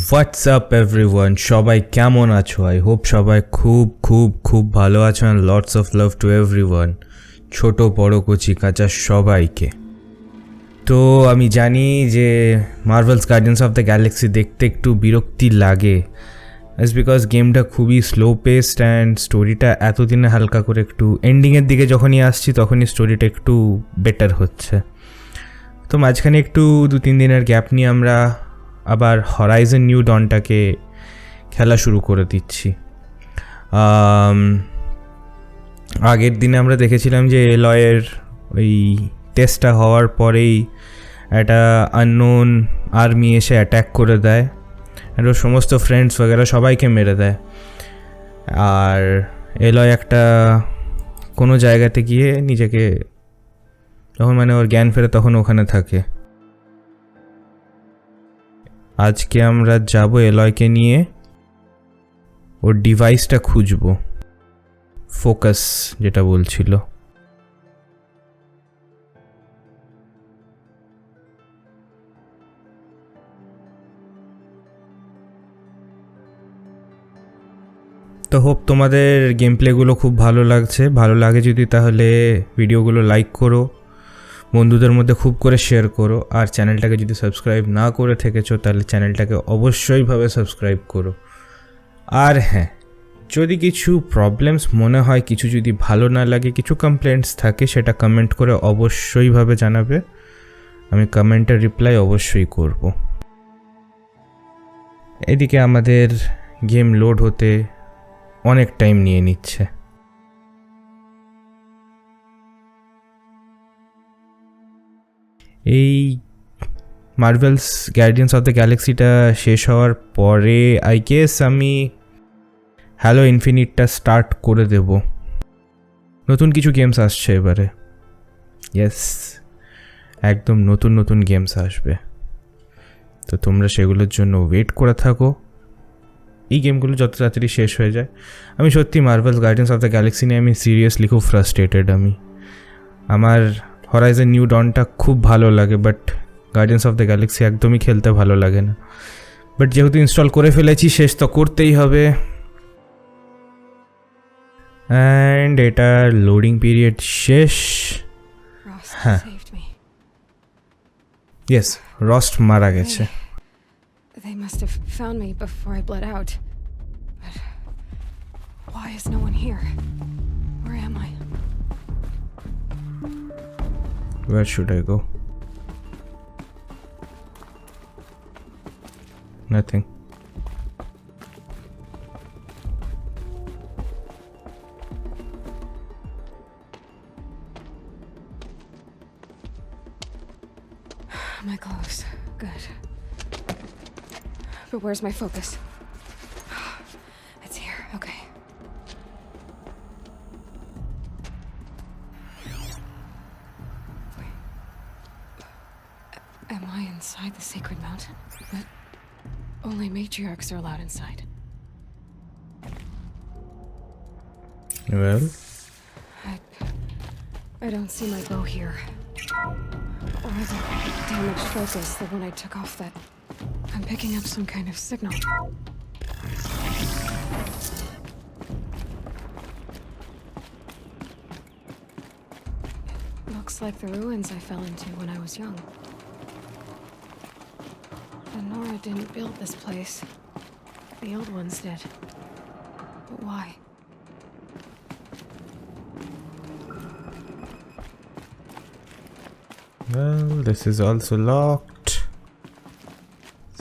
What's up everyone, সবাই কেমন আছো? আই হোপ সবাই খুব খুব খুব ভালো আছো। And lots of love to everyone, ছোটো বড়ো কচি কাঁচা সবাইকে। তো আমি জানি যে Marvel's Guardians of the Galaxy দেখতে একটু বিরক্তি লাগে, ইটস বিকজ গেমটা খুবই স্লো পেসড অ্যান্ড স্টোরিটা এতদিনে হালকা করে একটু এন্ডিংয়ের দিকে যখনই আসছি তখনই স্টোরিটা একটু বেটার হচ্ছে। তো মাঝখানে একটু 2-3 দিনের গ্যাপ নিয়ে আমরা আবার হরাইজন নিউ ডনটাকে খেলা শুরু করে দিচ্ছি। আগের দিনে আমরা দেখেছিলাম যে এলয়ের ওই টেস্টটা হওয়ার পরেই একটা আননোন আর্মি এসে অ্যাট্যাক করে দেয় আর ওর সমস্ত ফ্রেন্ডস वगैरह সবাইকে মেরে দেয়। আর এলয় একটা কোনো জায়গাতে গিয়ে নিজেকে যখন ওর জ্ঞান ফেরে তখন ওখানে থাকে। আজকে আমরা যাব এলয়কে নিয়ে ওর ডিভাইসটা খুঁজব, ফোকাস যেটা বলছিল। তো হোপ তোমাদের গেম প্লেগুলো খুব ভালো লাগছে। ভালো লাগে যদি তাহলে ভিডিওগুলো লাইক করো, বন্ধুদের মধ্যে খুব করে শেয়ার করো, আর চ্যানেলটাকে যদি সাবস্ক্রাইব না করে থেকেছো তাহলে চ্যানেলটাকে অবশ্যইভাবে সাবস্ক্রাইব করো। আর হ্যাঁ, যদি কিছু প্রবলেমস মনে হয়, কিছু যদি ভালো না লাগে, কিছু কমপ্লেন্টস থাকে, সেটা কমেন্ট করে অবশ্যইভাবে জানাবে। আমি কমেন্টের রিপ্লাই অবশ্যই করব। এদিকে আমাদের গেম লোড হতে অনেক টাইম নিয়ে নিচ্ছে। এই মার্ভেলস গার্ডিয়ান্স অফ দ্য গ্যালাক্সিটা শেষ হওয়ার পরে আই গেস আমি হ্যালো ইনফিনিটটা স্টার্ট করে দেব। নতুন কিছু গেমস আসছে এবারে, ইয়েস, একদম নতুন নতুন গেমস আসবে। তো তোমরা সেগুলোর জন্য ওয়েট করে থাকো। এই গেমগুলো যত তাড়াতাড়ি শেষ হয়ে যায়। আমি সত্যি Marvel's Guardians of the Galaxy নিয়ে আমি সিরিয়াসলি খুব ফ্রাস্ট্রেটেড। আমার হরাইজন নিউ ডনটা খুব ভালো লাগে, but guardians of the Galaxy একদমই খেলতে ভালো লাগে না। বাট যেহেতু ইনস্টল করে ফেলেছি, শেষ তো করতেই হবে। অ্যান্ড এটার লোডিং পিরিয়ড শেষ। হ্যাঁ, ইয়েস, রস্ট মারা গেছে। They must have found me before I bled out. But why is no one here? Where am I? Where should I go? Nothing. My clothes. Good. But where's my focus? It's here. Okay. Wait. Am I inside the sacred mountain? But only matriarchs are allowed inside. Well, I don't see my bow here. Or the damaged focus, the one I took off that... I'm picking up some kind of signal. It looks like the ruins I fell into when I was young. The Nora didn't build this place. The old ones did. But why? well, this is also locked.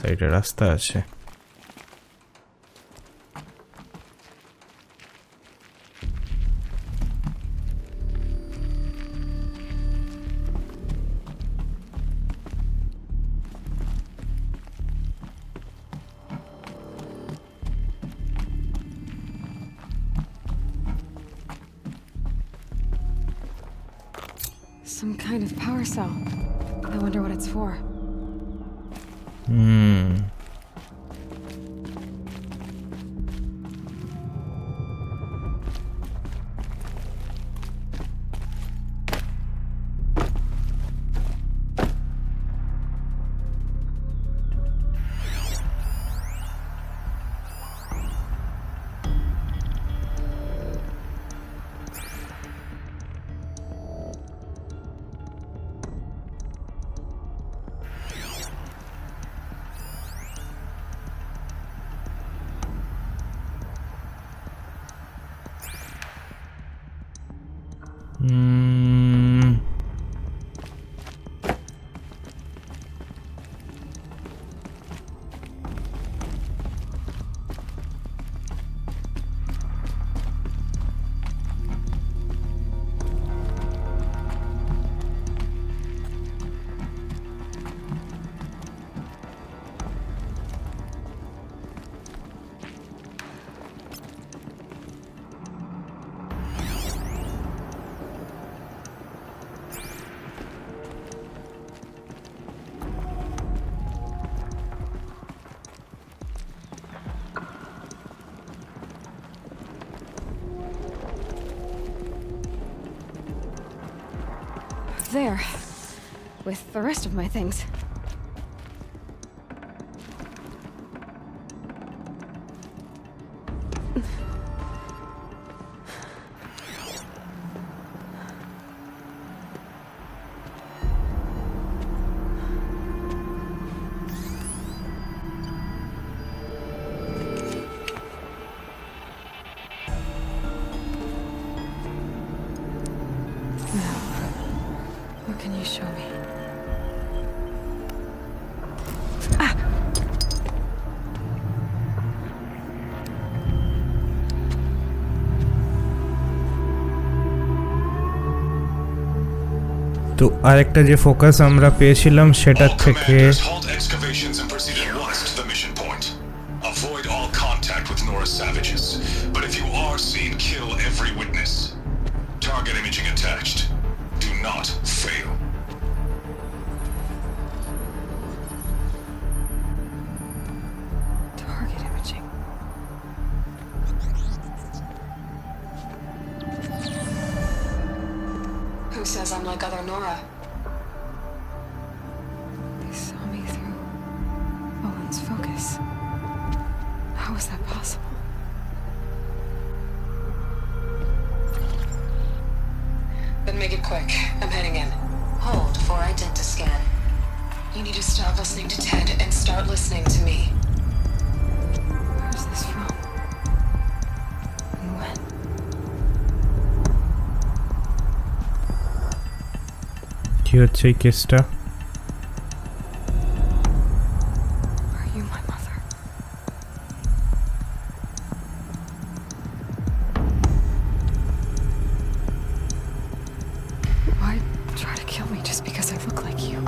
সাইডে রাস্তা আছে। Some kind of power cell. I wonder what it's for. there. With the rest of my things. What can you show me? তো আরেকটা যে focus আমরা পেয়েছিলাম সেটা থেকে Halt excavations and proceed at once to the mission point. Avoid all contact with Nora's savages, but if you are seen, kill every witness. Target imaging attached. Do not fail. Target imaging. Who says I'm like other Nora? They saw me through Owen's focus. How is that possible? Then make it quick. I'm heading in. Hold for identiscan. You need to stop listening to Ted and start listening to me. Where's this from? And when? কি হচ্ছে এই কেসটা Are you my mother? Why try to kill me just because I look like you?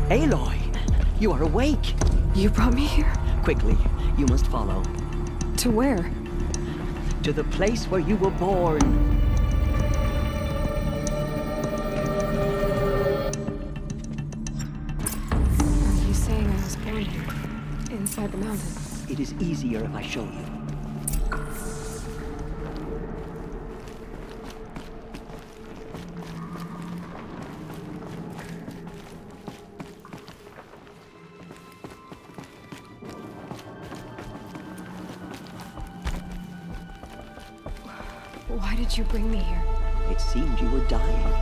Aloy, you are awake. You brought me here? Quickly, you must follow. To where? To the place where you were born. Are you saying I was born here? Inside the mountain? It is easier if I show you. Why did you bring me here? It seemed you were dying,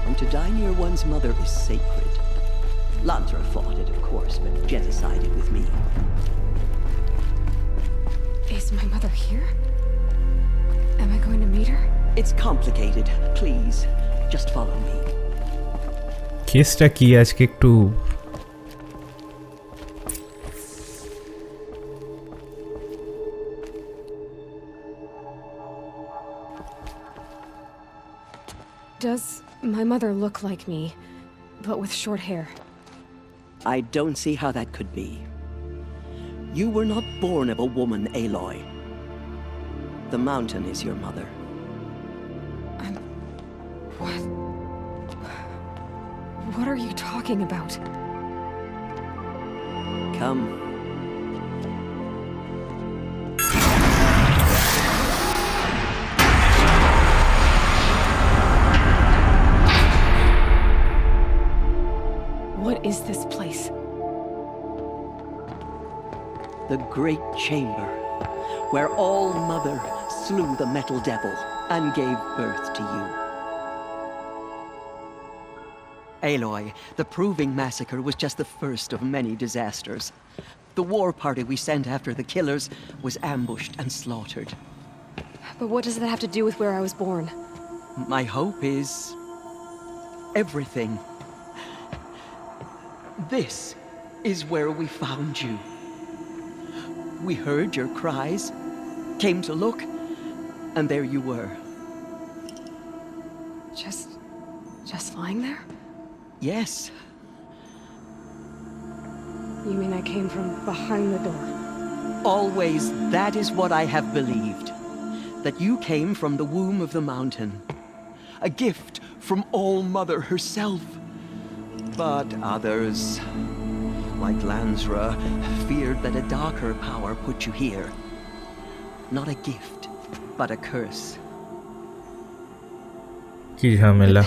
and to die near one's mother is sacred. Lantra fought it, of course, but genocided with me. Is my mother here? Am I going to meet her? It's complicated. Please, just follow me. কেসটা কি আজকে একটু Does my mother look like me, but with short hair? I don't see how that could be. You were not born of a woman, Aloy. The mountain is your mother. What? What are you talking about? Come. What is this place? The great chamber, where All Mother slew the metal devil and gave birth to you. Aloy, the Proving Massacre was just the first of many disasters. The war party we sent after the killers was ambushed and slaughtered. But what does that have to do with where I was born? My hope is everything. This is where we found you. We heard your cries, came to look, and there you were. Just lying there? Yes, You mean I came from behind the door? always that is what I have believed. That you came from the womb of the mountain. A gift from All Mother herself. But others, like Lansra, feared that a darker power put you here. Not a gift, but a curse. কি ঝামেলা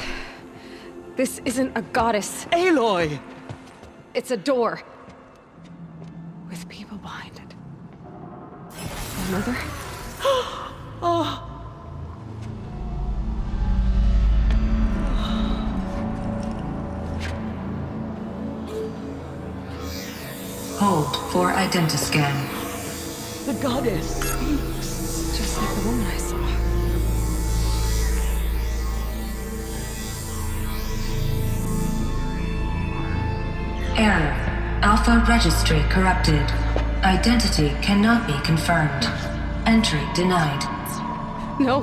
This isn't a goddess. Aloy! It's a door. With people behind it. My mother? Hold for identiscan. The goddess! Just like the woman I saw. Error. Alpha registry corrupted. Identity cannot be confirmed. Entry denied. No,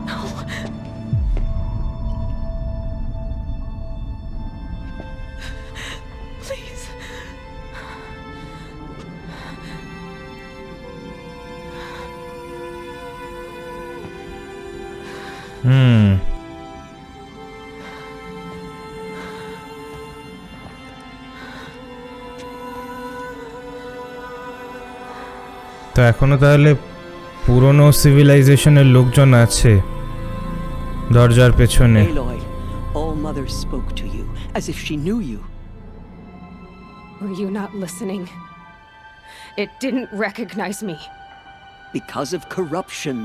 no. Please. তো এখনো তাহলে পুরনো সিভিলাইজেশনের লোকজন আছে দরজার পেছনে Aloy, All Mother spoke to you as if she knew you. Were you not listening? It didn't recognize me. Because of corruption.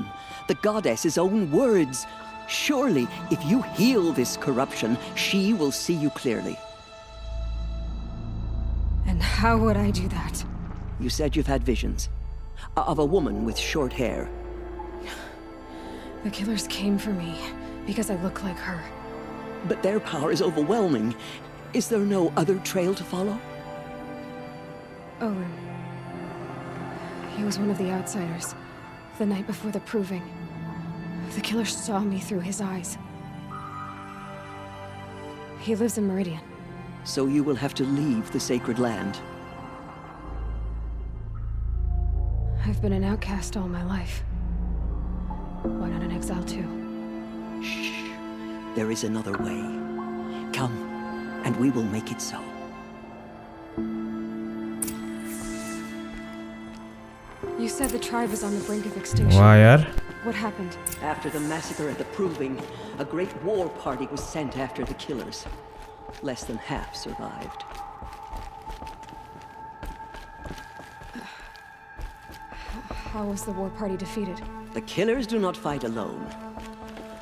The goddess's own words. Surely, if you heal this corruption, she will see you clearly. And how would I do that? You said you've had visions. Of a woman with short hair. The killers came for me because I look like her. But their power is overwhelming. Is there no other trail to follow? Oh, he was one of the outsiders. The night before the proving. The killer saw me through his eyes. He lives in Meridian. So you will have to leave the sacred land. I've been an outcast all my life. Why not an exile too? Shh. There is another way. Come, and we will make it so. You said the tribe is on the brink of extinction. वाह यार What happened? After the massacre at the Proving, a great war party was sent after the killers. Less than half survived. How was the war party defeated? The killers do not fight alone.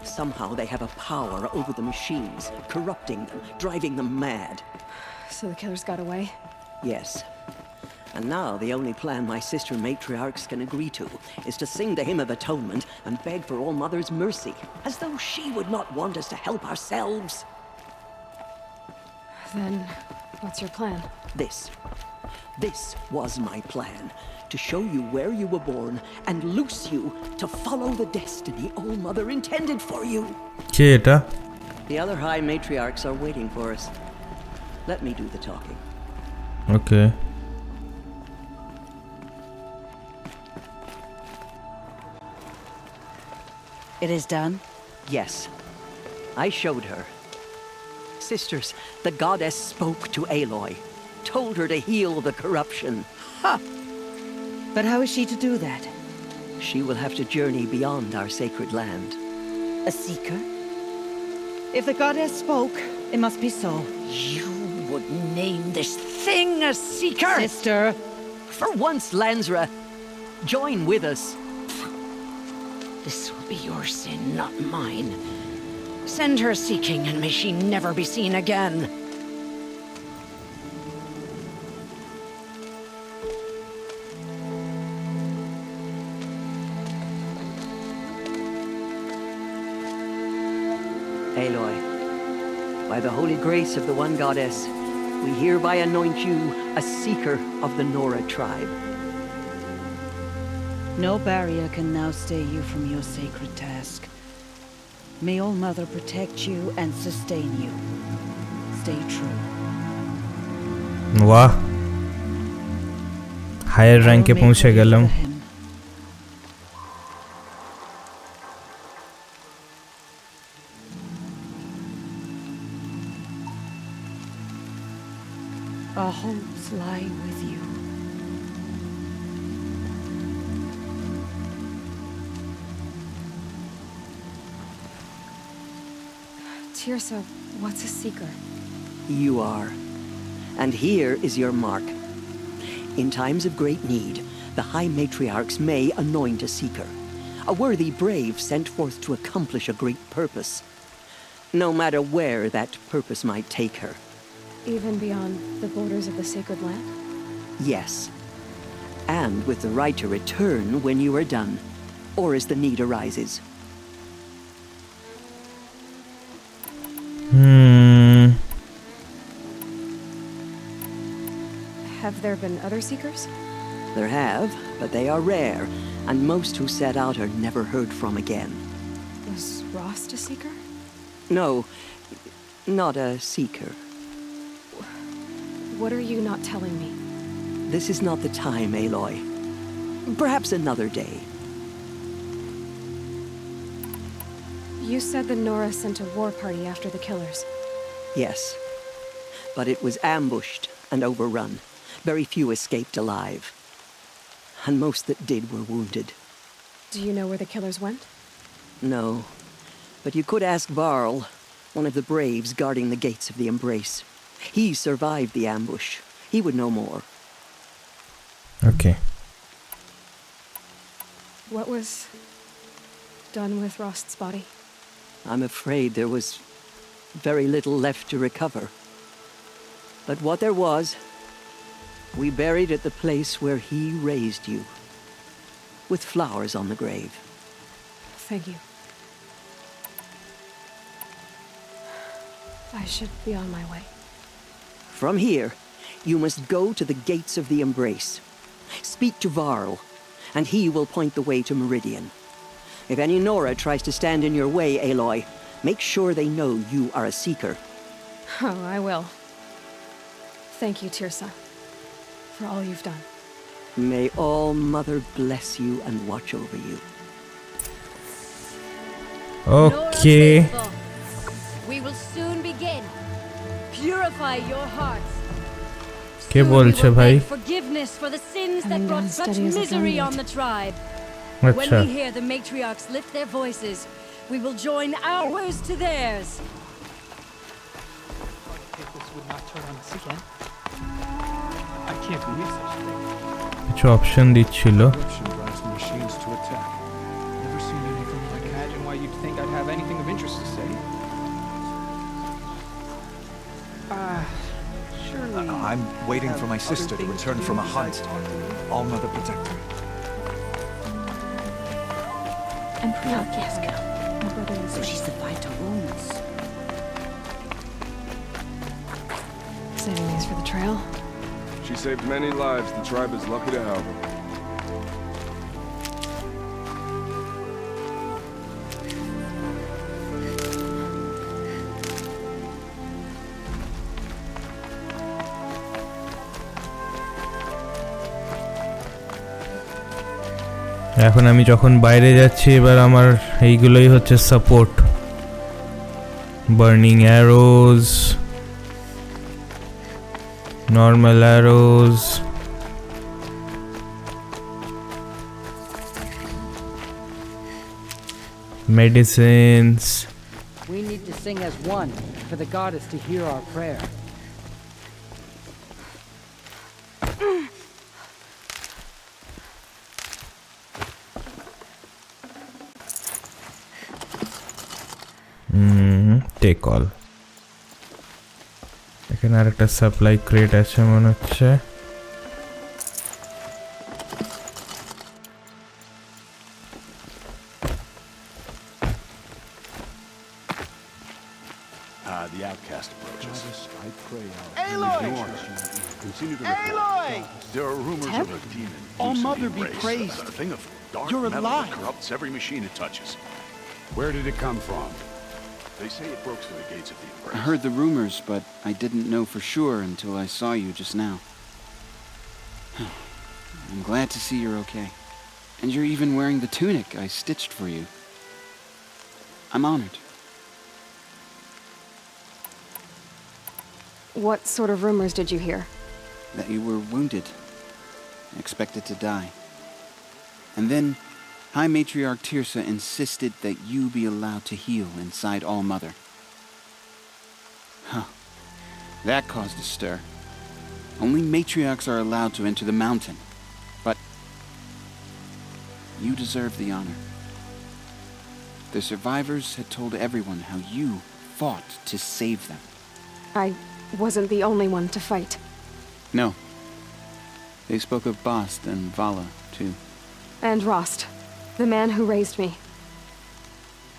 Somehow they have a power over the machines, corrupting them, driving them mad. So the killers got away? Yes. And now the only plan my sister matriarchs can agree to is to sing the Hymn of Atonement and beg for All Mother's mercy, as though she would not want us to help ourselves. Then, what's your plan? This was my plan. To show you where you were born and loose you to follow the destiny All Mother intended for you. কে এটা The other high matriarchs are waiting for us. Let me do the talking. Okay It is done? Yes. I showed her. Sisters, the goddess spoke to Aloy, told her to heal the corruption. Ha! But how is she to do that? She will have to journey beyond our sacred land. A seeker? If the goddess spoke, it must be so. You would name this thing a seeker? Sister! For once, Lansra, join with us. This will be your sin, not mine. Send her seeking, and may she never be seen again. Aloy, by the holy grace of the one goddess, we hereby anoint you a seeker of the Nora tribe. No barrier can now stay you from your sacred task. May All Mother protect you and sustain you. Stay true. वाह higher रैंके पहुंचे গেলাম Our hopes lie with you. Tirsa, what's a seeker? You are. And here is your mark. In times of great need, the High Matriarchs may anoint a seeker, a worthy brave sent forth to accomplish a great purpose, no matter where that purpose might take her. Even beyond the borders of the sacred land? Yes. And with the right to return when you are done, or as the need arises. Have there been other seekers? There have, but they are rare, and most who set out are never heard from again. Was Rost a seeker? No, not a seeker. What are you not telling me? This is not the time, Aloy. Perhaps another day. You said the Nora sent a war party after the killers. Yes. But it was ambushed and overrun. Very few escaped alive. And most that did were wounded. Do you know where the killers went? No. But you could ask Varl, one of the braves guarding the gates of the Embrace. He survived the ambush. He would know more. Okay. What was done with Rost's body? I'm afraid there was very little left to recover. But what there was, we buried at the place where he raised you, with flowers on the grave. Thank you. I should be on my way. From here, you must go to the gates of the Embrace. Speak to Varl, and he will point the way to Meridian. If any Nora tries to stand in your way, Aloy, make sure they know you are a seeker. Oh, I will. Thank you, Tirsa, for all you've done. May All Mother bless you and watch over you. Okay. We will soon begin. Purify your hearts. কে বলছে ভাই? Forgiveness for the sins that Coming brought down such steady as a misery on drumbeat. the tribe. When আচ্ছা we hear the matriarchs lift their voices, we will join ours to theirs. This would not turn on us again. I can't believe such a thing. কিছু option দিচ্ছিল। Corruption drives the machines to attack. Never seen anything like it. Imagine why you'd think I'd have anything of interest to say. Surely. I'm waiting for my have sister other to things return do from a besides hunt. talk to me. All Mother protect her. And Priyakiaska. My brother is So she survived her wounds. saving these for the trail. She saved many lives. The tribe is lucky to have her. এখন আমি যখন বাইরে যাচ্ছি এবার আমার এইগুলোই হচ্ছে support burning arose normal arose medicines We need to sing as one for the goddess to hear our prayer. Take all এখানে আরেকটা সাপ্লাই ক্রেট আছে মনে হচ্ছে The outcast approaches. I pray Aloy! Aloy! There are rumors of a demon. All loose in the Mother be Embrace, praised. A thing of dark You're metal alive. that corrupts every machine it touches. Where did it come from? They say it broke through the gates of the Embrace. I heard the rumors, but I didn't know for sure until I saw you just now. I'm glad to see you're okay. And you're even wearing the tunic I stitched for you. I'm honored. What sort of rumors did you hear? That you were wounded, expected to die. And then High Matriarch Tirsa insisted that you be allowed to heal inside All Mother. That caused a stir. Only matriarchs are allowed to enter the mountain. But you deserve the honor. The survivors had told everyone how you fought to save them. I wasn't the only one to fight. No. They spoke of Bast and Vala, too. And Rost, the man who raised me.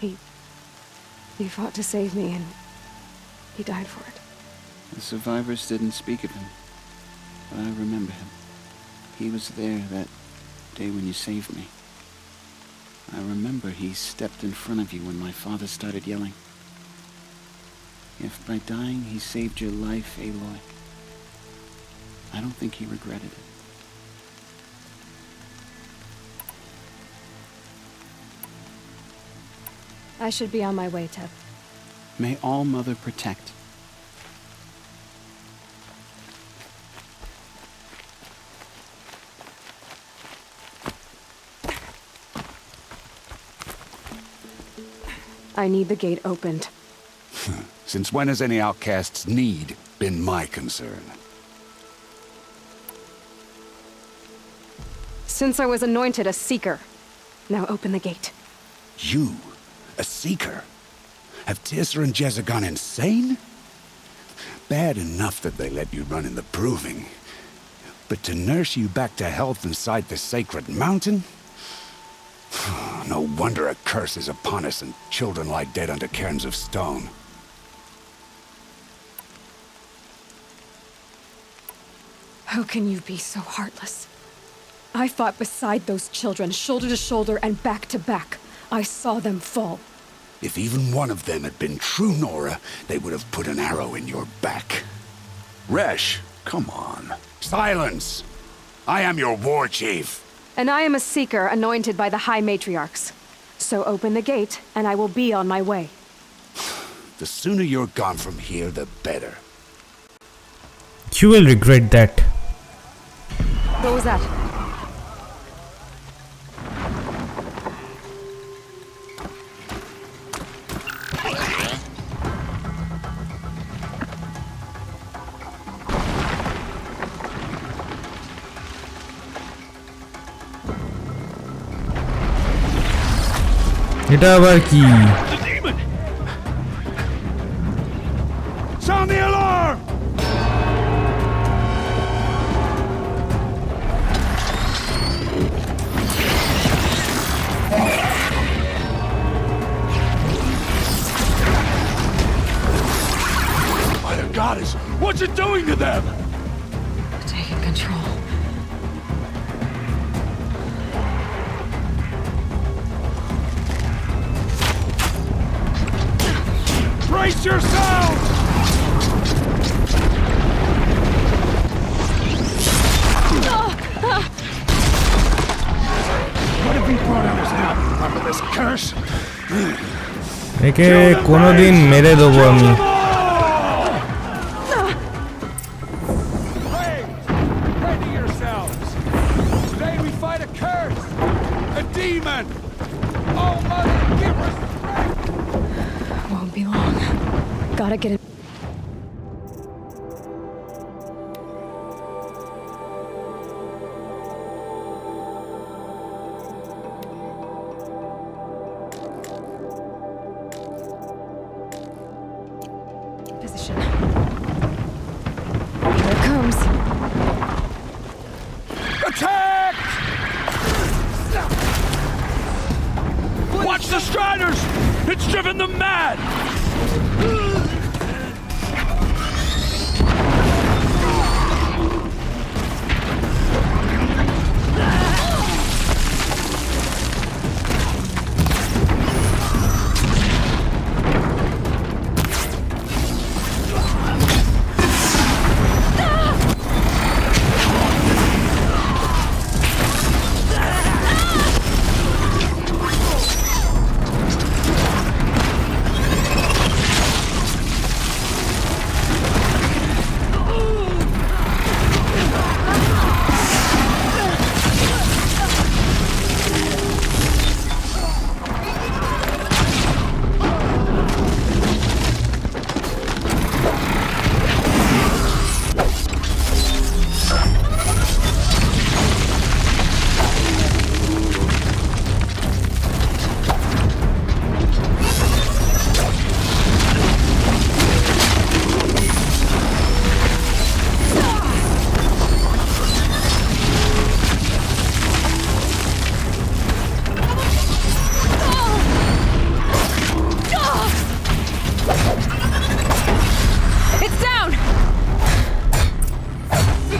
He fought to save me, and he died for it. The survivors didn't speak of him, but I remember him. He was there that day when you saved me. I remember he stepped in front of you when my father started yelling. If by dying he saved your life, Aloy, I don't think he regretted it. I should be on my way, Teb. May All Mother protect. I need the gate opened. Since when has any outcast's need been my concern? Since I was anointed a Seeker. Now open the gate. You? A Seeker? Have Tissa and Jezza gone insane? Bad enough that they let you run in the Proving. But to nurse you back to health inside the sacred mountain? No wonder a curse is upon us and children lie dead under cairns of stone. How can you be so heartless? I fought beside those children, shoulder to shoulder and back to back. I saw them fall. If even one of them had been true Nora, they would have put an arrow in your back. Resh, come on. Silence! I am your war chief. And I am a Seeker anointed by the High Matriarchs. So open the gate, and I will be on my way. The sooner you're gone from here, the better. You will regret that. What was that? এটা আবার কি? Sound the alarm! By the goddess, what's it doing to them? Taking control. Brace yourselves! What have we brought on us now? Under this curse? একে কোনোদিন মেরে দেবো আমি। Pray to yourselves. Today we fight a curse, a demon. Oh, Mother, give us strength. Won't be long. Gotta get it. Position. Here it comes. Attack! Watch the Striders! It's driven them mad!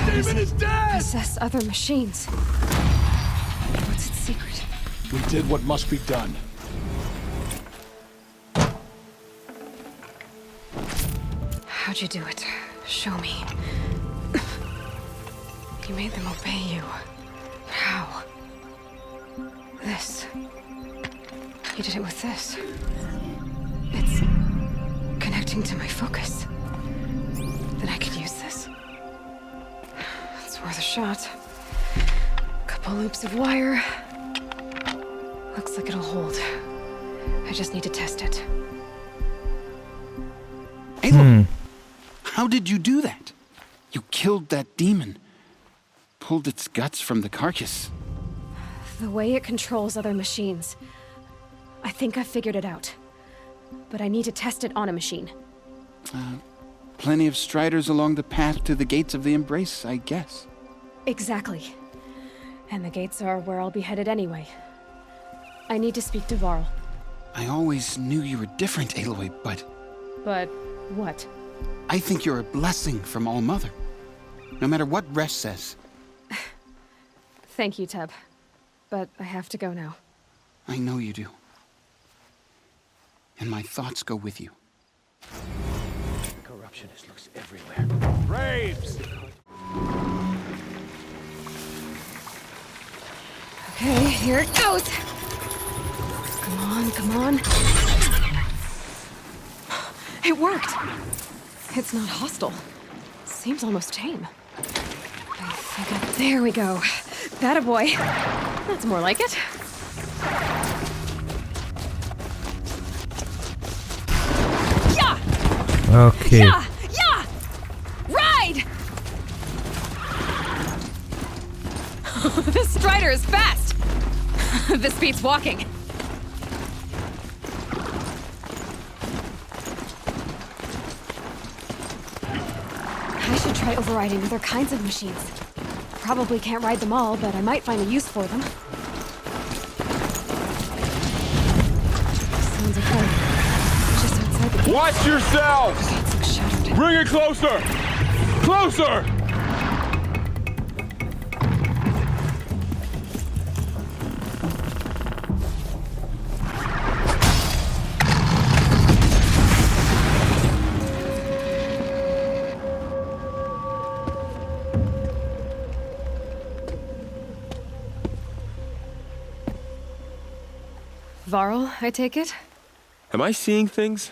demon is dead! Possess other machines. What's its secret? We did what must be done. How'd you do it? Show me. You made them obey you. How? This. You did it with this. It's connecting to my focus. Then I could use this. It's worth a shot. Couple loops of wire. Looks like it'll hold. I just need to test it. Aloy, how did you do that? You killed that demon. Pulled its guts from the carcass. The way it controls other machines. I think I figured it out. But I need to test it on a machine. Plenty of striders along the path to the gates of the Embrace, I guess. Exactly. And the gates are where I'll be headed anyway. I need to speak to Varl. I always knew you were different, Aloy, but... But what? I think you're a blessing from All Mother. No matter what Resh says. Thank you, Teb. But I have to go now. I know you do. And my thoughts go with you. The corruptionist looks everywhere. Braves! Okay, here it goes! Come on, come on. It worked! It's not hostile. Seems almost tame. There we go. That a boy. That's more like it. Yeah! Okay. Yeah! Yeah! Ride! This strider is fast! This beats walking. I should try overriding other kinds of machines. Probably can't ride them all, but I might find a use for them. Sounds okay. Just outside the gate. Watch yourselves! Looks shattered. Bring it closer! Closer! Varl, I take it? Am I seeing things?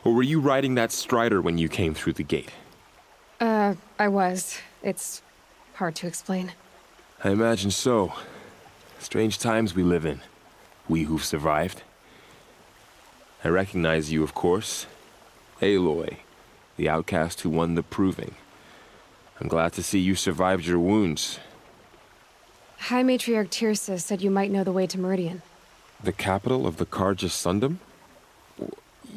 Or were you riding that strider when you came through the gate? I was. It's hard to explain. I imagine so. Strange times we live in. We who've survived. I recognize you, of course. Aloy, the outcast who won the proving. I'm glad to see you survived your wounds. High Matriarch Tirsa said you might know the way to Meridian. The capital of the Carja Sundom?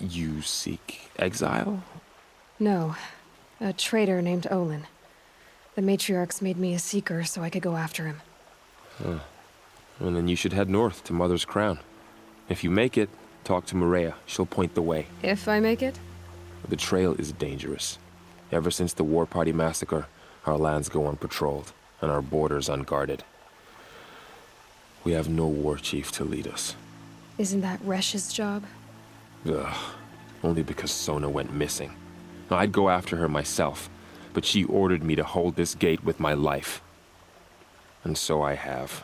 You seek exile? No. A traitor named Olin. The Matriarchs made me a seeker so I could go after him. Huh. And then you should head north to Mother's Crown. If you make it, talk to Maria. She'll point the way. If I make it? The trail is dangerous. Ever since the War Party massacre, our lands go unpatrolled, and our borders unguarded. We have no war chief to lead us. Isn't that Resh's job? Ugh. Only because Sona went missing. I'd go after her myself, but she ordered me to hold this gate with my life. And so I have.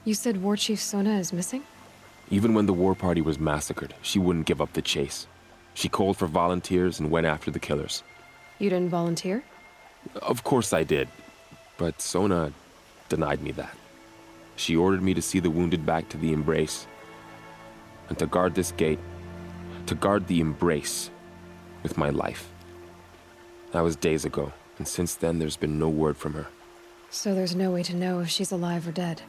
You said War Chief Sona is missing? Even when the War Party was massacred, she wouldn't give up the chase. She called for volunteers and went after the killers. You didn't volunteer? Of course I did, but Sona denied me that. She ordered me to see the wounded back to the Embrace, and to guard this gate, to guard the Embrace with my life. That was days ago, and since then there's been no word from her. So there's no way to know if she's alive or dead.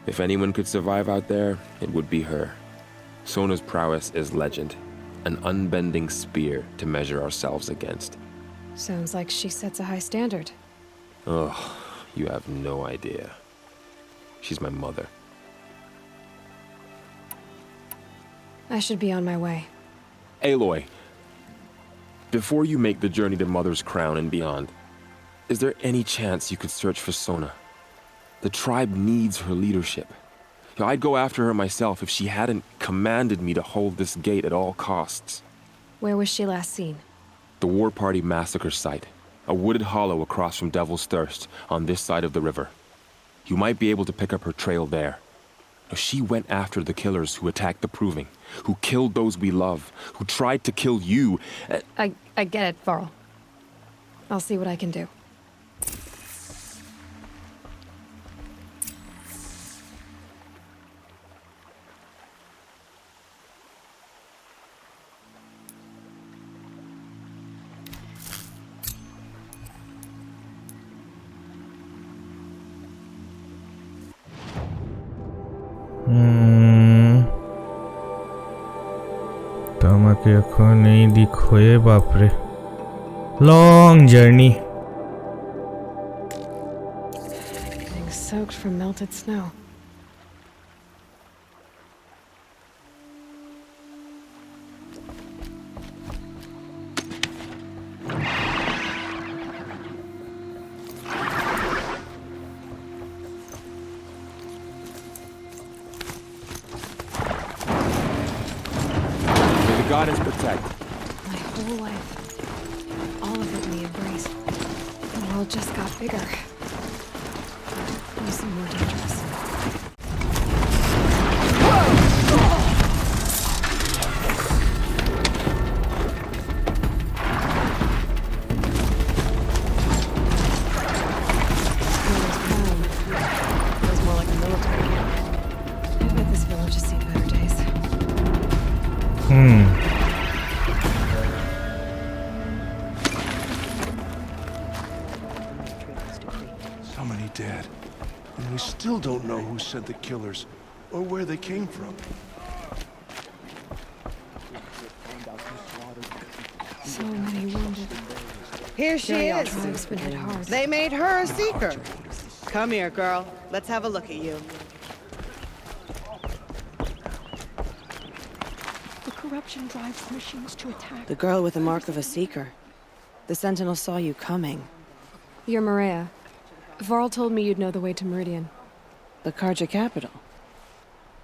If anyone could survive out there, it would be her. Sona's prowess is legend, an unbending spear to measure ourselves against. Sounds like she sets a high standard. Ugh, you have no idea. She's my mother. I should be on my way. Aloy, Before you make the journey to Mother's Crown and beyond, is there any chance you could search for Sona? The tribe needs her leadership. I'd go after her myself if she hadn't commanded me to hold this gate at all costs. Where was she last seen? The War Party massacre site, a wooded hollow across from Devil's Thirst on this side of the river. You might be able to pick up her trail there. She went after the killers who attacked the Proving, who killed those we love, who tried to kill you. I get it, Varl. I'll see what I can do. তো আমাকে এখন এই দিক হয়ে বাপরে long journey Getting soaked from melted snow. Goddess protect. My whole life. All of it in the embrace. The world just got bigger. You seem more dangerous. Feels more like a military camp. I bet this village has seen better days. So many dead. And we still don't know who sent the killers or where they came from. So many wounded. Here she is. Tribe's been hit hard. They made her a seeker. Come here, girl. Let's have a look at you. The corruption drives the machines to attack. The girl with the mark of a seeker. The Sentinel saw you coming. You're Maria. Varl told me you'd know the way to Meridian. The Carja capital.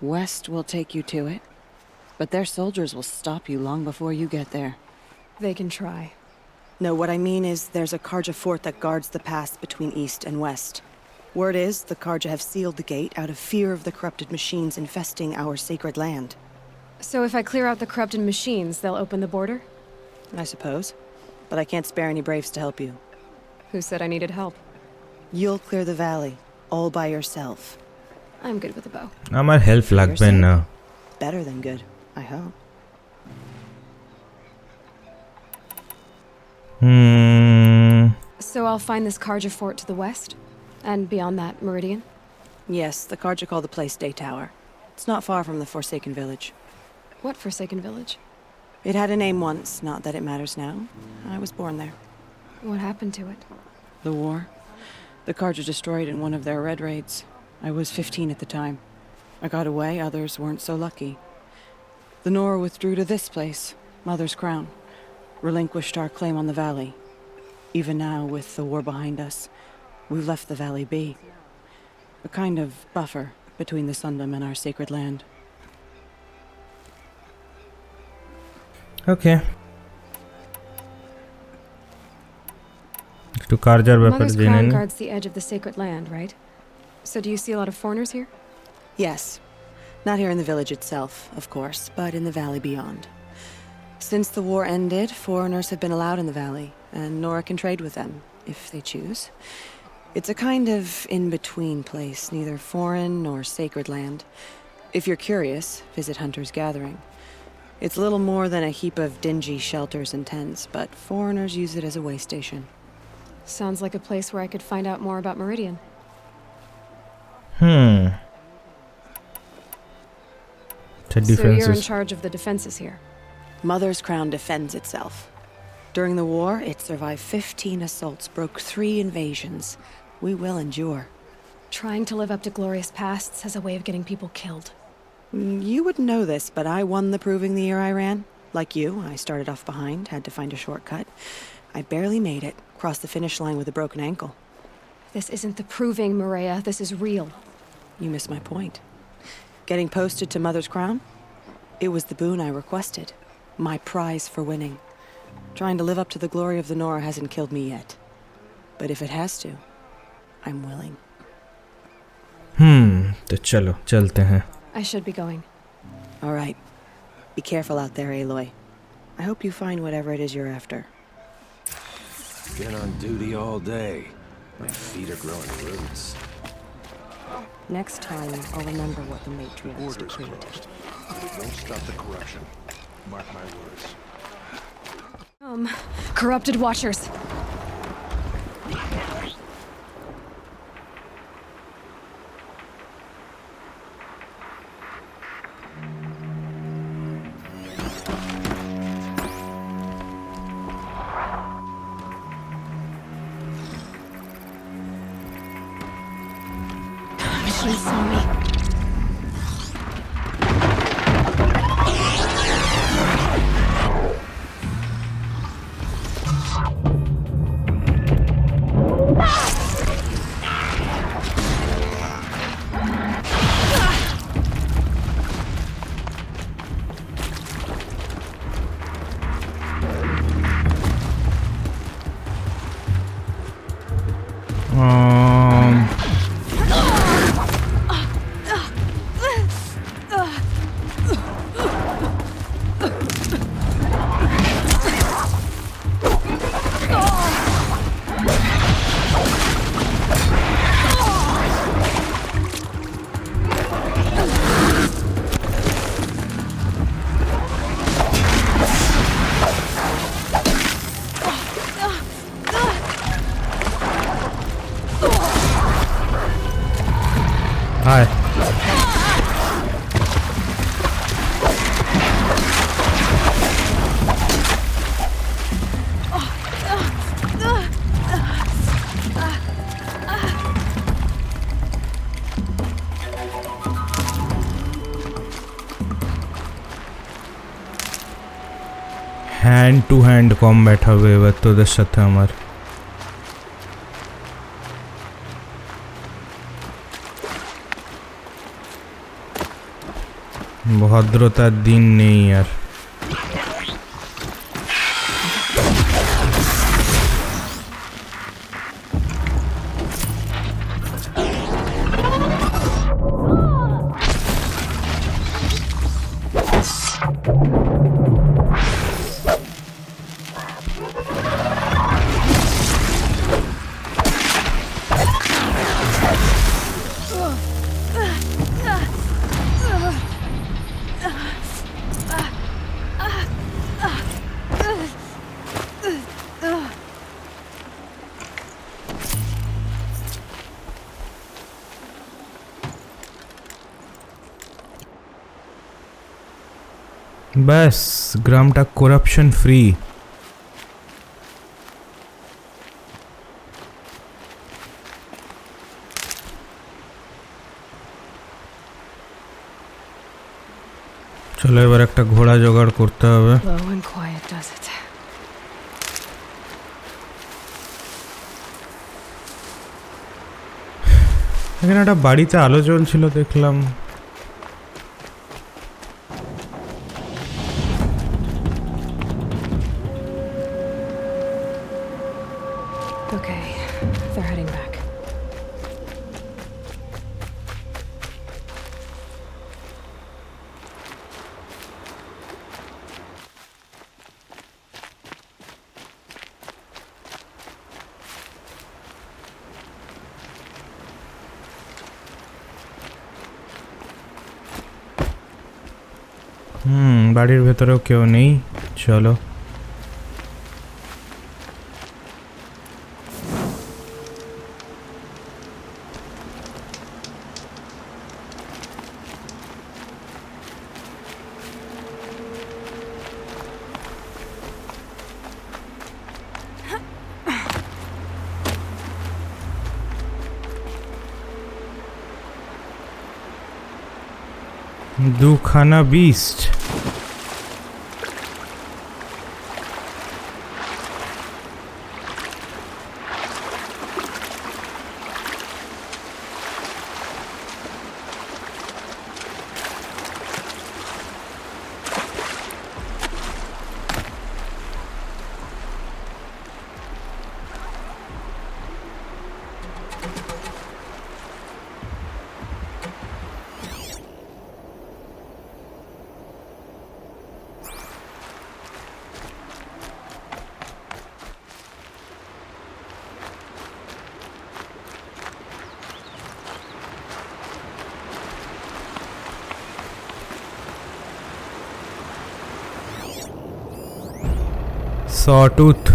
West will take you to it, but their soldiers will stop you long before you get there. They can try. No, what I mean is there's a Carja fort that guards the pass between east and west. Word is the Carja have sealed the gate out of fear of the corrupted machines infesting our sacred land. So if I clear out the corrupted machines, they'll open the border? I suppose. But I can't spare any braves to help you. Who said I needed help? You'll clear the valley, all by yourself. I'm good with a bow. আমার help লাগবে না Better than good, I hope. So I'll find this Carja fort to the west? And beyond that, Meridian? Yes, the Carja call the place Day Tower. It's not far from the Forsaken Village. What Forsaken Village? It had a name once, not that it matters now. I was born there. What happened to it? The war. The Carja destroyed in one of their red raids. I was 15 at the time. I got away, others weren't so lucky. The Nora withdrew to this place, Mother's Crown, relinquished our claim on the valley. Even now, with the war behind us, we've left the valley be. A kind of buffer between the Sundom and our sacred land. Okay. একটু কার্জার ব্যাপারে Mother's জেনে Crown নিই guards the edge of the sacred land, right? So do you see a lot of foreigners here? Yes. Not here in the village itself, of course, but in the valley beyond. Since the war ended, foreigners have been allowed in the valley, and Nora can trade with them, if they choose. It's a kind of in-between place, neither foreign nor sacred land. If you're curious, visit Hunter's Gathering. It's little more than a heap of dingy shelters and tents, but foreigners use it as a way station. Sounds like a place where I could find out more about Meridian. So you're in charge of the defenses here? Mother's Crown defends itself. During the war, it survived 15 assaults, broke 3 invasions. We will endure. Trying to live up to glorious pasts has a way of getting people killed. You wouldn't know this, but I won the Proving the year I ran. Like you, I started off behind, had to find a shortcut. I barely made it, crossed the finish line with a broken ankle. This isn't the proving, Maria. This is real. You missed my point. Getting posted to Mother's Crown? It was the boon I requested. My prize for winning. Trying to live up to the glory of the Nora hasn't killed me yet. But if it has to, I'm willing. तो चलो चलते हैं. I should be going. All right. Be careful out there, Aloy. I hope you find whatever it is you're after. Been on duty all day. My feet are growing roots. Next time, I'll remember what the matriarchs Borders decreed. closed. It won't stop the corruption. Mark my words. Corrupted Watchers. Machine saw me. Hand to hand combat হবে এবার তোদের সাথে আমার. ভদ্রতার দিন নেই আর. बस ग्रामटा corruption free. চলো এবার একটা ঘোড়া জোগাড় করতে হবে. Low and quiet does it. এখানে একটা বাড়িতে আলো জ্বলছিল দেখলাম. Okay, they're heading back. বাড়ির ভেতরেও কেউ নেই. চলো দুখানা বিস্ট. Sawtooth.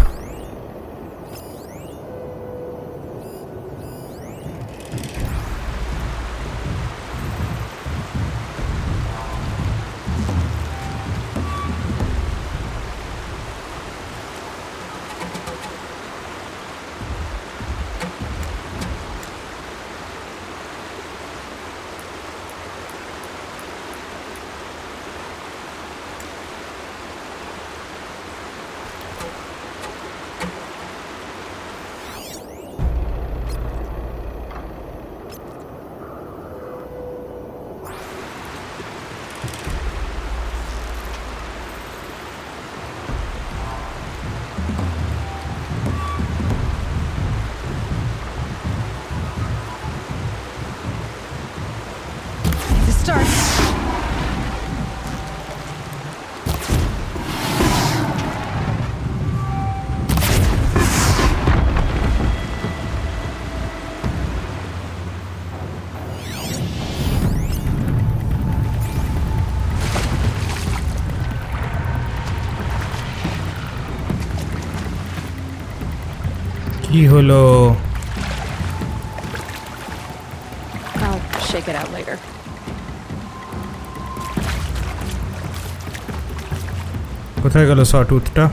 কি হলো? I'll shake it out later. কোথায় গেল সটুথটা?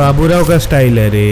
बाबूराव का स्टाइल है रे।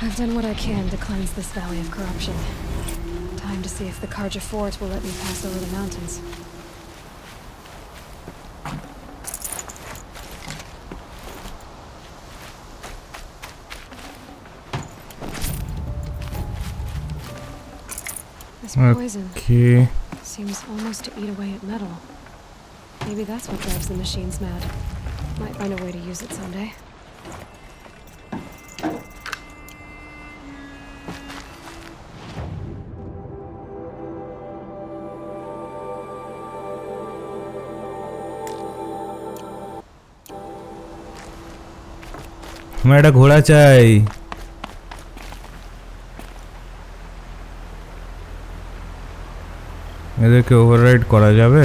I've done what I can to cleanse this valley of corruption. Time to see if the Karja fort will let me pass over the mountains. This poison seems almost to eat away at metal. Maybe that's what drives the machines mad. Might find a way to use it someday. আমার একটা ঘোড়া চাই। এদেরকে override করা যাবে?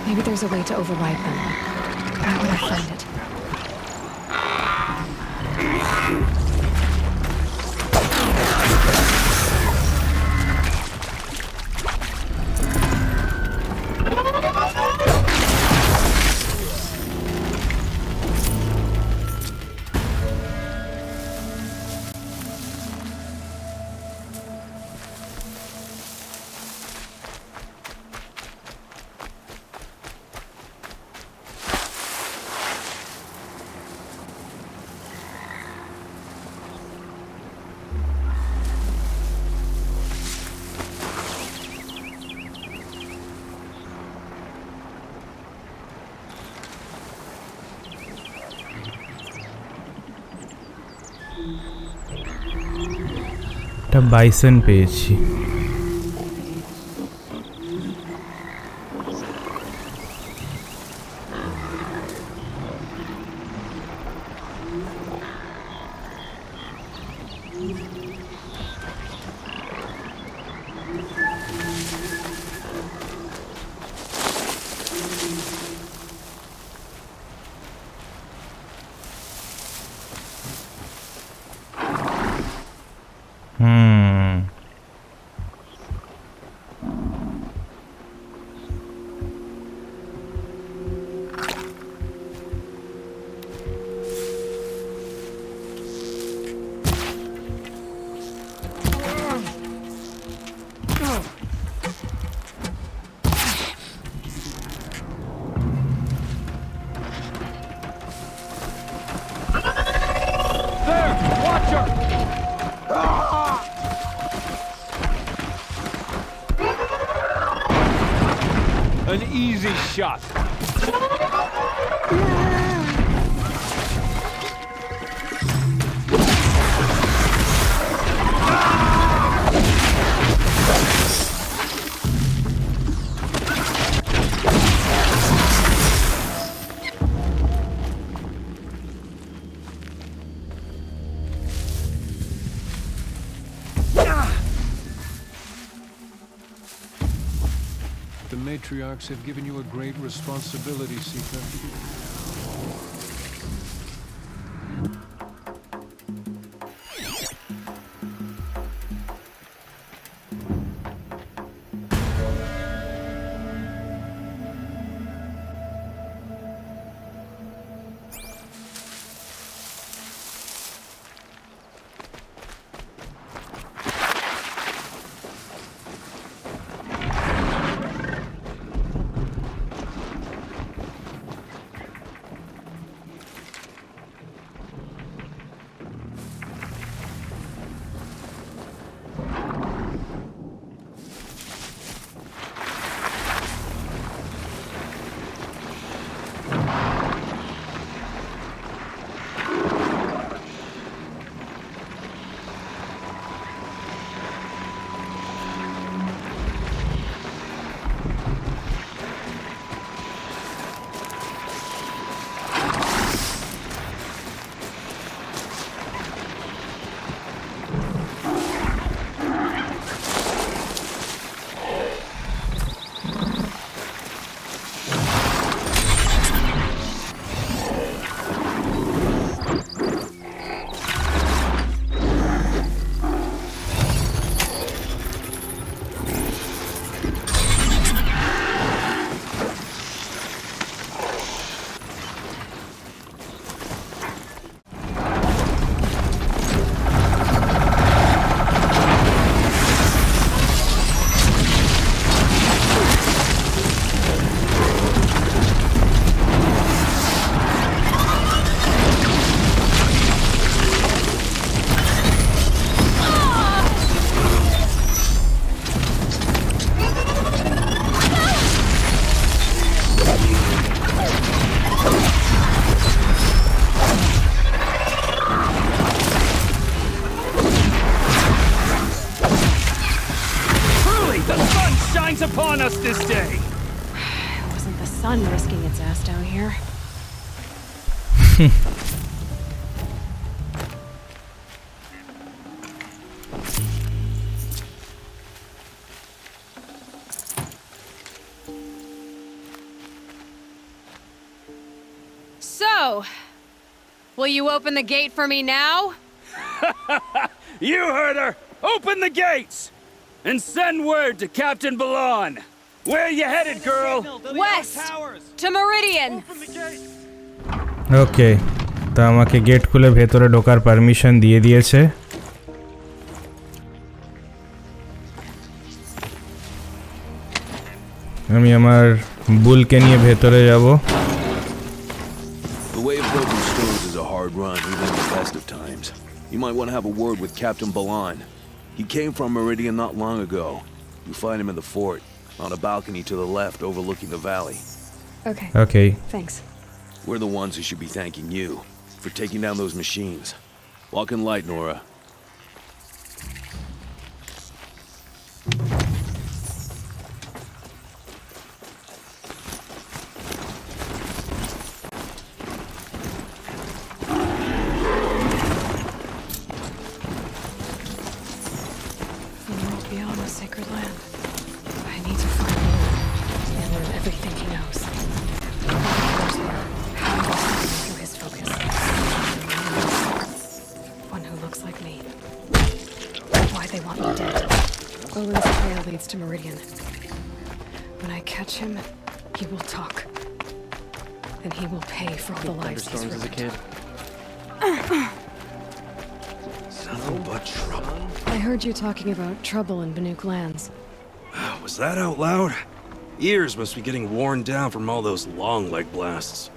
Maybe there's a way to override them. How would I find it? একটা bison পেয়েছি। An easy shot. The matriarchs have given you a great responsibility, Seeker. Upon us this day. Wasn't the sun risking its ass down here? So, will you open the gate for me now? You heard her! Open the gates! And send word to Captain Balon. Where you headed, girl? West! To Meridian! ওকে, তা আমাকে gate খুলে ভেতরে ঢোকার permission দিয়ে দিয়েছে। আমি আমার বুলকে নিয়ে ভেতরে যাব। The way of broken stones is a hard run, even in the best of times. You might want to have a word with Captain Balon. He came from Meridian not long ago. You'll find him in the fort, on a balcony to the left overlooking the valley. Okay. Okay. Thanks. We're the ones who should be thanking you for taking down those machines. Walking light, Nora. To Meridian. When I catch him, he will talk. And he will pay for all the lives he's ruined. As a kid. Nothing but trouble. I heard you talking about trouble in Banuk lands. Was that out loud? Ears must be getting worn down from all those long leg blasts.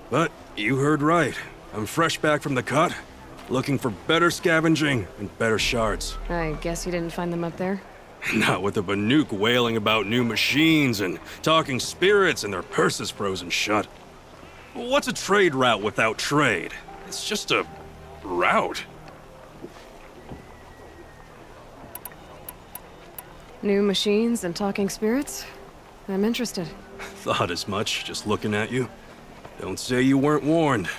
But you heard right. I'm fresh back from the cut, looking for better scavenging and better shards. I guess you didn't find them up there? Not with the Banuk wailing about new machines and talking spirits and their purses frozen shut. What's a trade route without trade? It's just a route. New machines and talking spirits? I'm interested. Thought as much, just looking at you. Don't say you weren't warned.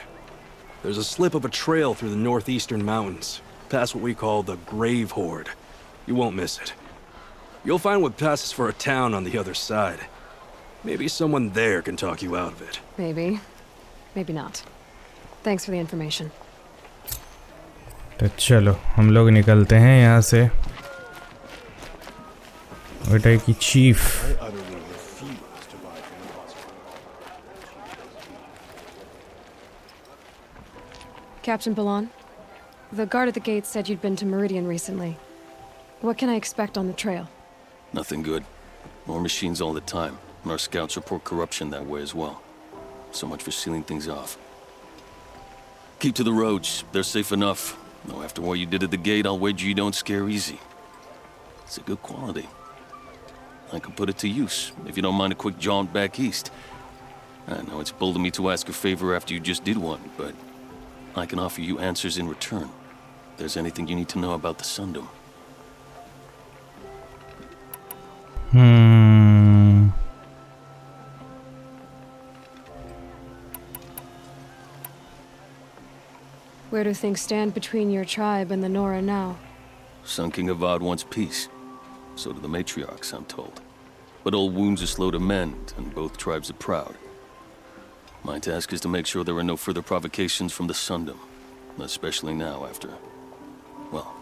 There's a slip of a trail through the northeastern mountains, past what we call the Grave Horde. You won't miss it. You'll find what passes for a town on the other side. Maybe someone there can talk you out of it. Maybe. Maybe not. Thanks for the information. तो चलो हम लोग निकलते हैं यहाँ से. बेटा की chief. Captain Balon, the guard at the gate said you'd been to Meridian recently. What can I expect on the trail? Nothing good. More machines all the time, and our scouts report corruption that way as well. So much for sealing things off. Keep to the roads. They're safe enough. Though after what you did at the gate, I'll wager you don't scare easy. It's a good quality. I can put it to use, if you don't mind a quick jaunt back east. I know it's bold of me to ask a favor after you just did one, but I can offer you answers in return. If there's anything you need to know about the Sundom. Where do things stand between your tribe and the Nora now? Sun King Avad wants peace. So do the matriarchs, I'm told. But old wounds are slow to mend, and both tribes are proud. My task is to make sure there are no further provocations from the Sundom. Especially now after... well,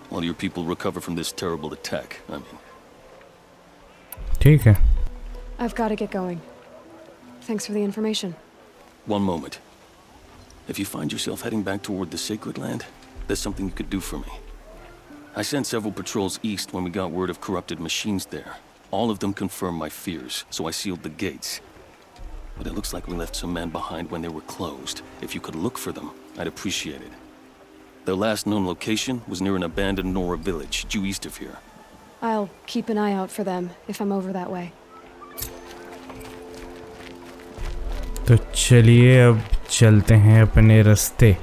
while your people recover from this terrible attack, I mean. ठीक है. I've got to get going. Thanks for the information. One moment. If you find yourself heading back toward the Sacred Land, there's something you could do for me. I sent several patrols east when we got word of corrupted machines there. All of them confirmed my fears, so I sealed the gates. But it looks like we left some men behind when they were closed. If you could look for them, I'd appreciate it. Their last known location was near an abandoned Nora village, due east of here. I'll keep an eye out for them if I'm over that way. तो चलिए अब चलते हैं अपने रास्ते.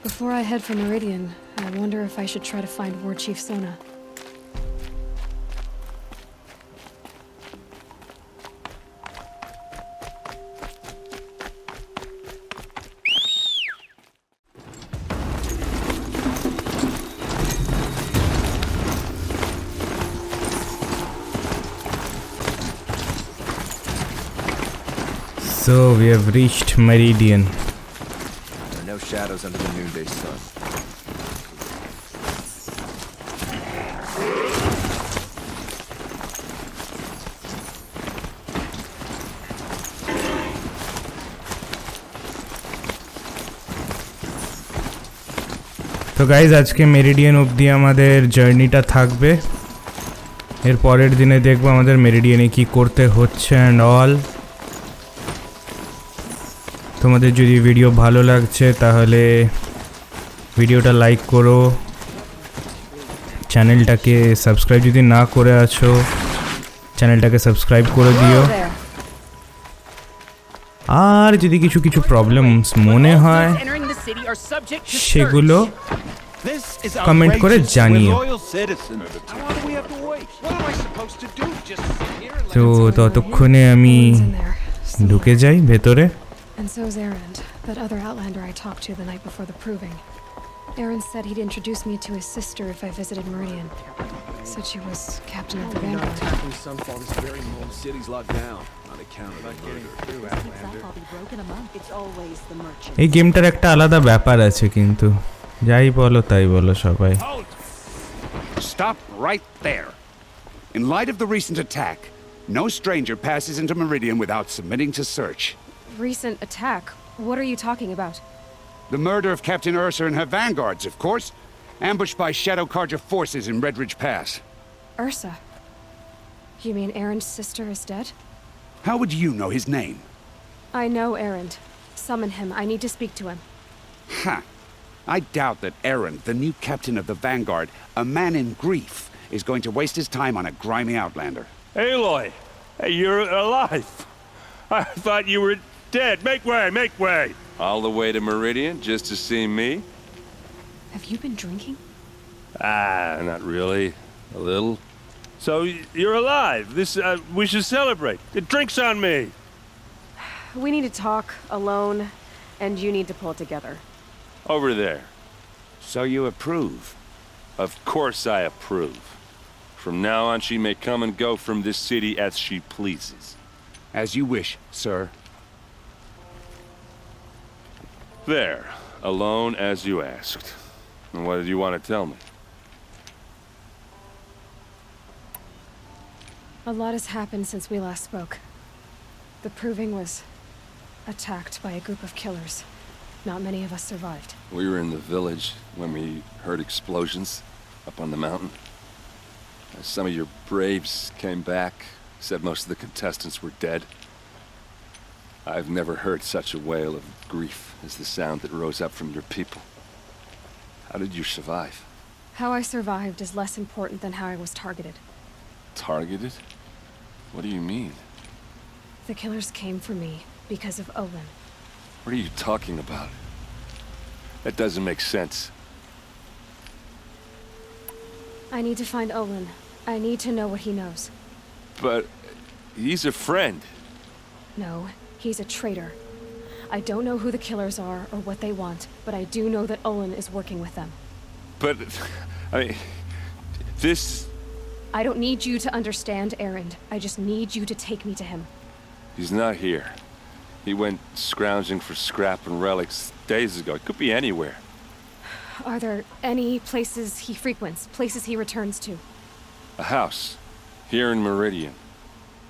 Before I head for Meridian, I wonder if I should try to find War Chief Sona. So we have reached Meridian. There are no shadows under the noonday sun. তো guys আজকে Meridien অবধি আমাদের জার্নিটা থাকবে. এর পরের দিনে দেখব আমাদের মেরিডিয়ানে কি করতে হচ্ছে অ্যান্ড অল. তোমাদের যদি ভিডিও ভালো লাগছে তাহলে ভিডিওটা লাইক করো, চ্যানেলটাকে সাবস্ক্রাইব যদি না করে আছো চ্যানেলটাকে সাবস্ক্রাইব করে দিও আর যদি কিছু কিছু প্রবলেমস মনে হয় সেগুলো কমেন্ট করে জানিও তো ততক্ষণে আমি ঢুকে যাই ভেতরে And so's Erend, that other Outlander I talked to the night before the proving. Erend said he'd introduce me to his sister if I visited Meridian. Said she was captain of the Vanguard. Attacking Sunfall this very moment. City's locked down on account of that murder. এই গেমটার একটা আলাদা ব্যাপার আছে কিন্তু যাই বলো তাই বলো সবাই Stop right there. In light of the recent attack, no stranger passes into Meridian without submitting to search. Recent attack? What are you talking about? The murder of Captain Ursa and her vanguards, of course. Ambushed by Shadow Carja forces in Redridge Pass. Ursa? You mean Erend's sister is dead? How would you know his name? I know Erend. Summon him. I need to speak to him. Ha! I doubt that Erend, the new captain of the Vanguard, a man in grief, is going to waste his time on a grimy outlander. Aloy! Hey, you're alive! I thought you were dead. Make way, make way! All the way to Meridian just to see me? Have you been drinking? Not really. A little. So, you're alive. We should celebrate. Drinks on me! We need to talk alone, and you need to pull it together. Over there. So you approve? Of course I approve. From now on, she may come and go from this city as she pleases. As you wish, sir. There. Alone as you asked. And what did you want to tell me? A lot has happened since we last spoke. The proving was attacked by a group of killers. Not many of us survived. We were in the village when we heard explosions up on the mountain. Some of your braves came back, said most of the contestants were dead. I've never heard such a wail of grief as the sound that rose up from your people. How did you survive? How I survived is less important than how I was targeted. Targeted? What do you mean? The killers came for me because of Olin. What are you talking about? That doesn't make sense. I need to find Olin. I need to know what he knows. But he's a friend. No, he's a traitor. I don't know who the killers are or what they want, but I do know that Olin is working with them. But, I mean, this... I don't need you to understand, Erend. I just need you to take me to him. He's not here. He went scrounging for scrap and relics days ago. It could be anywhere. Are there any places he frequents, places he returns to? A house. Here in Meridian.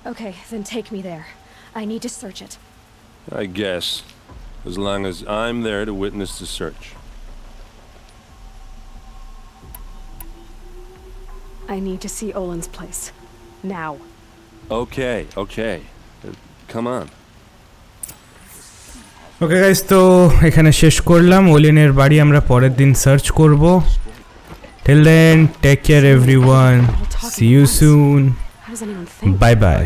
Okay, then take me there. I need to search it. I guess. As long as I'm there to witness the search. I need to see Olin's place. Now. Okay. Come on. Okay guys তো এখানে শেষ করলাম ওলিনের বাড়ি আমরা পরের দিন search করব till then take care everyone see you soon bye by